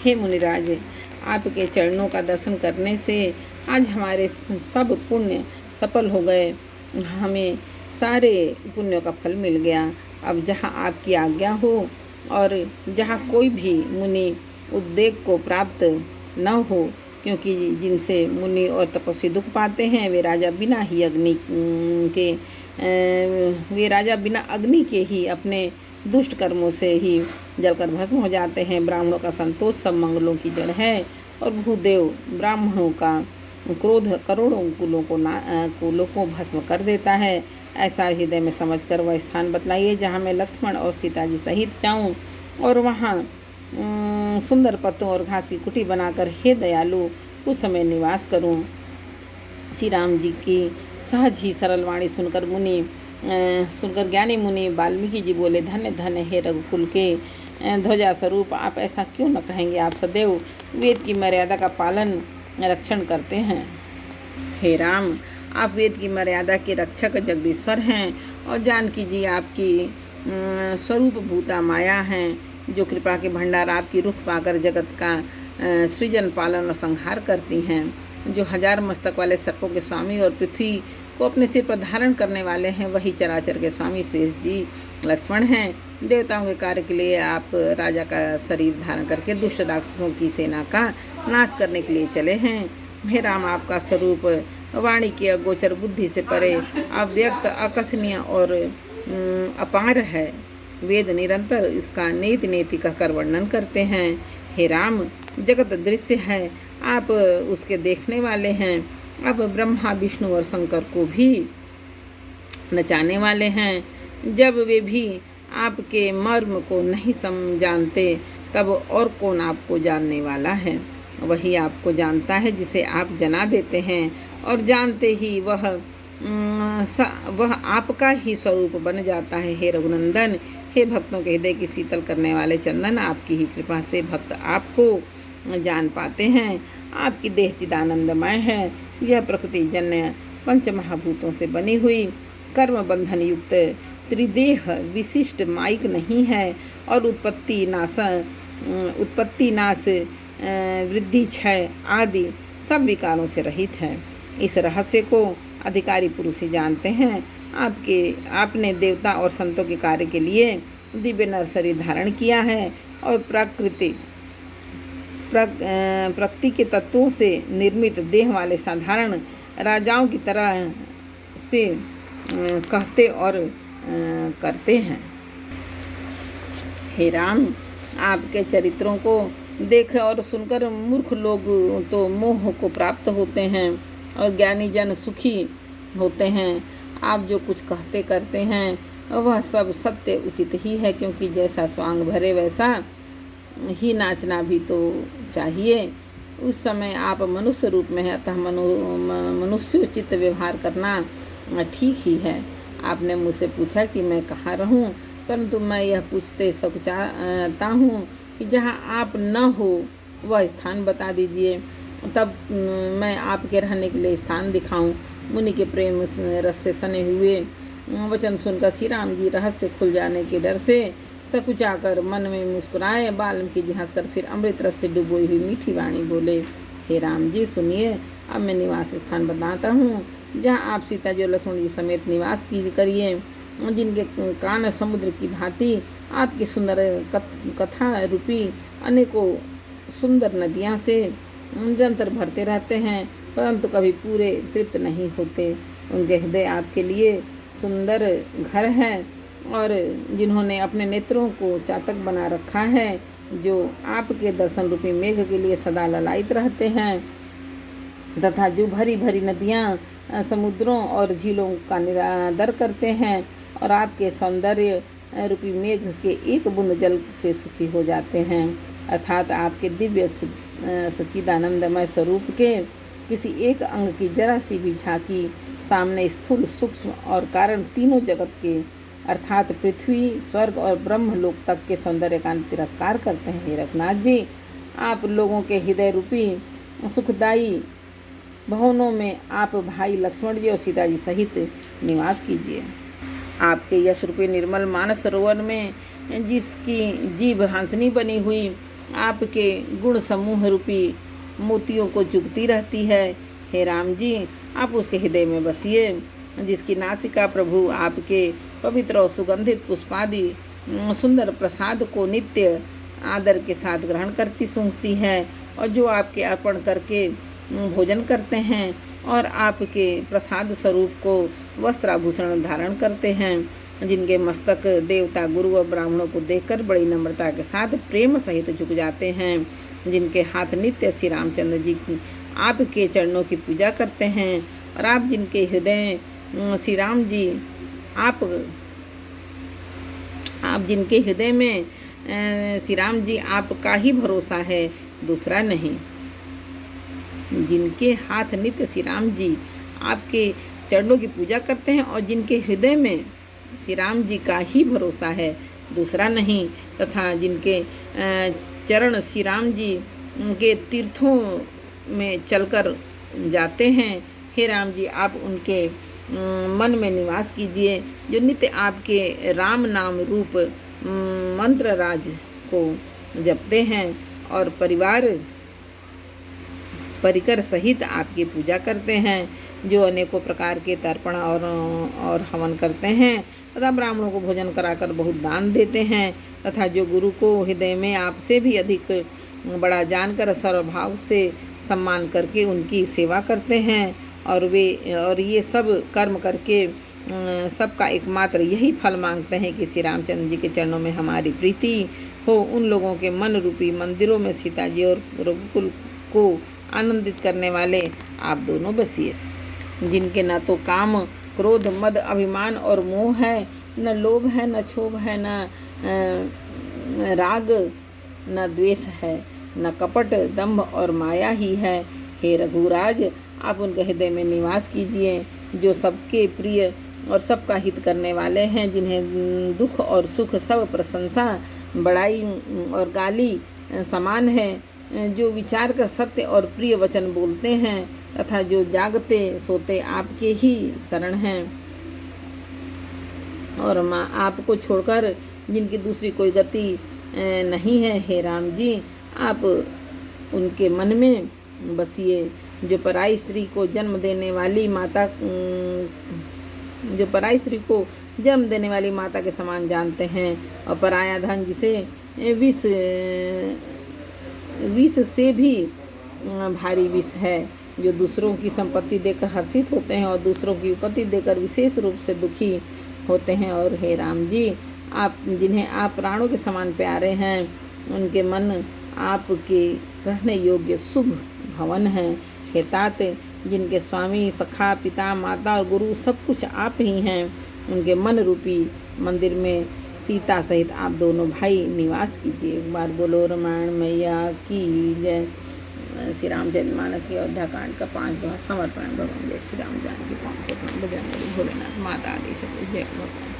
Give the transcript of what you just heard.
हे मुनिराज, आपके चरणों का दर्शन करने से आज हमारे सब पुण्य सफल हो गए। हमें सारे पुण्यों का फल मिल गया। अब जहाँ आपकी आज्ञा हो और जहाँ कोई भी मुनि उद्वेग को प्राप्त न हो, क्योंकि जिनसे मुनि और तपस्वी दुख पाते हैं वे राजा बिना अग्नि के ही अपने दुष्ट कर्मों से ही जलकर भस्म हो जाते हैं। ब्राह्मणों का संतोष सब मंगलों की जड़ है और भूदेव ब्राह्मणों का क्रोध करोड़ों कुलों को भस्म कर देता है। ऐसा हृदय में समझकर वह स्थान बतलाइए जहाँ मैं लक्ष्मण और सीता जी सहित जाऊँ और वहाँ सुंदर पत्तों और घास की कुटी बनाकर हे दयालु उस समय निवास करूं। श्री राम जी की सहज ही सरल वाणी सुनकर ज्ञानी मुनि वाल्मीकि जी बोले, धन्य धन्य हे रघुकुल के ध्वजा स्वरूप, आप ऐसा क्यों न कहेंगे। आप सदैव वेद की मर्यादा का पालन रक्षण करते हैं। हे राम, आप वेद की मर्यादा के रक्षक जगदीश्वर हैं और जानकी जी आपकी स्वरूप भूता माया हैं, जो कृपा के भंडार आपकी रुख पाकर जगत का सृजन पालन और संहार करती हैं। जो 1000 मस्तक वाले सर्पों के स्वामी और पृथ्वी को अपने सिर पर धारण करने वाले हैं, वही चराचर के स्वामी शेष जी लक्ष्मण हैं। देवताओं के कार्य के लिए आप राजा का शरीर धारण करके दुष्ट राक्षसों की सेना का नाश करने के लिए चले हैं। हे राम, आपका स्वरूप वाणी की अगोचर, बुद्धि से परे, अव्यक्त, अकथनीय और अपार है। वेद निरंतर इसका नेति नेति कहकर वर्णन करते हैं। हे राम, जगत दृश्य है, आप उसके देखने वाले हैं। आप ब्रह्मा विष्णु और शंकर को भी नचाने वाले हैं। जब वे भी आपके मर्म को नहीं जानते तब और कौन आपको जानने वाला है। वही आपको जानता है जिसे आप जना देते हैं और जानते ही वह आपका ही स्वरूप बन जाता है। हे रघुनंदन, हे भक्तों के हृदय की शीतल करने वाले चंदन, आपकी ही कृपा से भक्त आपको जान पाते हैं। आपकी देह चिदानंदमय है। यह प्रकृति जन्य पंच महाभूतों से बनी हुई कर्म बंधन युक्त त्रिदेह विशिष्ट माइक नहीं है और उत्पत्ति नाश वृद्धि क्षय आदि सब विकारों से रहित है। इस रहस्य को अधिकारी पुरुष ही जानते हैं। आपने देवता और संतों के कार्य के लिए दिव्य नर शरीर धारण किया है और प्रकृति के तत्वों से निर्मित देह वाले साधारण राजाओं की तरह से कहते और करते हैं। हे राम, आपके चरित्रों को देख और सुनकर मूर्ख लोग तो मोह को प्राप्त होते हैं और ज्ञानी जन सुखी होते हैं। आप जो कुछ कहते करते हैं वह सब सत्य उचित ही है, क्योंकि जैसा स्वांग भरे वैसा ही नाचना भी तो चाहिए। उस समय आप मनुष्य रूप में है, अतः मनुष्योचित व्यवहार करना ठीक ही है। आपने मुझसे पूछा कि मैं कहाँ रहूं, परंतु मैं यह पूछते सकुचाता हूँ कि जहाँ आप न हो वह स्थान बता दीजिए, तब मैं आपके रहने के लिए स्थान दिखाऊं। मुनि के प्रेम रस से सने हुए वचन सुनकर श्री राम जी रहस्य खुल जाने के डर से सकुचाकर मन में मुस्कुराए। वाल्मीकि जी हंसकर फिर अमृत रस से डुबोई हुई मीठी वाणी बोले, हे राम जी सुनिए, अब मैं निवास स्थान बताता हूँ जहाँ आप सीता जी और लक्ष्मण जी समेत निवास करिए, जिनके कान समुद्र की भांति आपकी सुंदर कथा रूपी अनेकों सुंदर नदियाँ से निरंतर भरते रहते हैं, परंतु कभी पूरे तृप्त नहीं होते। उनके हृदय आपके लिए सुंदर घर है और जिन्होंने अपने नेत्रों को चातक बना रखा है, जो आपके दर्शन रूपी मेघ के लिए सदा ललायित रहते हैं, तथा जो भरी भरी नदियाँ समुद्रों और झीलों का निरादर करते हैं और आपके सौंदर्य रूपी मेघ के एक बूंद जल से सुखी हो जाते हैं। अर्थात आपके दिव्य सच्चिदानंदमय स्वरूप के किसी एक अंग की जरा सी भी झांकी सामने स्थूल सूक्ष्म और कारण तीनों जगत के अर्थात पृथ्वी स्वर्ग और ब्रह्म लोक तक के सौंदर्य का तिरस्कार करते हैं। हे रघुनाथ जी, आप लोगों के हृदय रूपी सुखदायी भवनों में आप भाई लक्ष्मण जी और सीता जी सहित निवास कीजिए। आपके यश रूपी निर्मल मानस सरोवर में जिसकी जीभ हंसनी बनी हुई आपके गुण समूह रूपी मोतियों को चुगती रहती है। हे राम जी, आप उसके हृदय में बसिए, जिसकी नासिका प्रभु आपके पवित्र और सुगंधित पुष्पादि सुंदर प्रसाद को नित्य आदर के साथ ग्रहण करती सूंघती है, और जो आपके अर्पण करके भोजन करते हैं और आपके प्रसाद स्वरूप को वस्त्राभूषण धारण करते हैं, जिनके मस्तक देवता, गुरु और ब्राह्मणों को देखकर बड़ी नम्रता के साथ प्रेम सहित झुक जाते हैं, जिनके हाथ नित्य श्री रामचंद्र जी आपके चरणों की पूजा करते हैं, और आप जिनके हृदय श्री राम जी आप जिनके हृदय में श्री राम जी आपका ही भरोसा है, दूसरा नहीं। जिनके हाथ नित्य श्री राम जी आपके चरणों की पूजा करते हैं और जिनके हृदय में श्री राम जी का ही भरोसा है, दूसरा नहीं, तथा जिनके चरण श्री राम जी के तीर्थों में चलकर जाते हैं, हे राम जी, आप उनके मन में निवास कीजिए, जो नित्य आपके राम नाम रूप मंत्र राज को जपते हैं और परिकर सहित आपकी पूजा करते हैं, जो अनेकों प्रकार के तर्पण और हवन करते हैं तथा ब्राह्मणों को भोजन कराकर बहुत दान देते हैं, तथा जो गुरु को हृदय में आपसे भी अधिक बड़ा जानकर सर्वभाव से सम्मान करके उनकी सेवा करते हैं, और ये सब कर्म करके सबका एकमात्र यही फल मांगते हैं कि श्री रामचंद्र जी के चरणों में हमारी प्रीति हो। उन लोगों के मन रूपी मंदिरों में सीता जी और रघुकुल को आनंदित करने वाले आप दोनों बसिए, जिनके न तो काम, क्रोध, मद, अभिमान और मोह है, न लोभ है, न क्षोभ है, न राग, न द्वेष है, न कपट, दंभ और माया ही है। हे रघुराज, आप उनके हृदय में निवास कीजिए, जो सबके प्रिय और सबका हित करने वाले हैं, जिन्हें दुख और सुख सब प्रशंसा, बड़ाई और गाली समान है, जो विचार कर सत्य और प्रिय वचन बोलते हैं, तथा जो जागते सोते आपके ही शरण हैं, और माँ आपको छोड़कर जिनकी दूसरी कोई गति नहीं है। हे राम जी, आप उनके मन में बसिए, जो पराई स्त्री को जन्म देने वाली माता के समान जानते हैं, और पराया धन जिसे विष से भी भारी विष है, जो दूसरों की संपत्ति देकर हर्षित होते हैं और दूसरों की उपपत्ति देकर विशेष रूप से दुखी होते हैं। और हे राम जी, आप जिन्हें आप प्राणों के समान प्यारे हैं, उनके मन आपके रहने योग्य शुभ भवन हैं। हे तात, जिनके स्वामी, सखा, पिता, माता और गुरु सब कुछ आप ही हैं, उनके मन रूपी मंदिर में सीता सहित आप दोनों भाई निवास कीजिए। एक बार बोलो रामायण मैया की जय। श्री रामचरितमानस की अयोध्या कांड का 5वां समर्पण। भगवान जय श्री राम। जानकी पावन को बजरंग बली भोलेनाथ माता आदि सब जय भगवान।